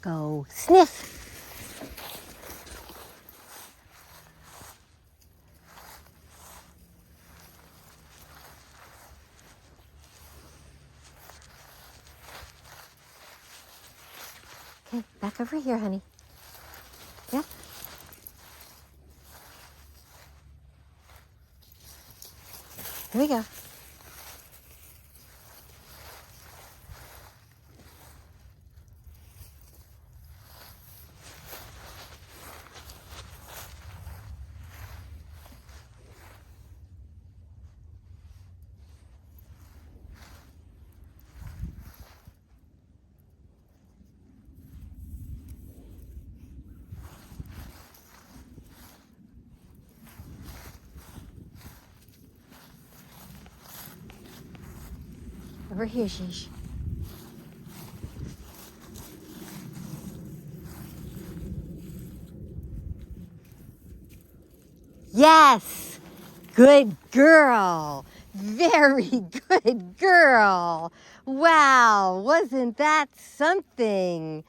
Go sniff. Okay, back over here, honey. Yeah. Here we go. Over here, Sheesh. Yes! Good girl! Very good girl! Wow, wasn't that something?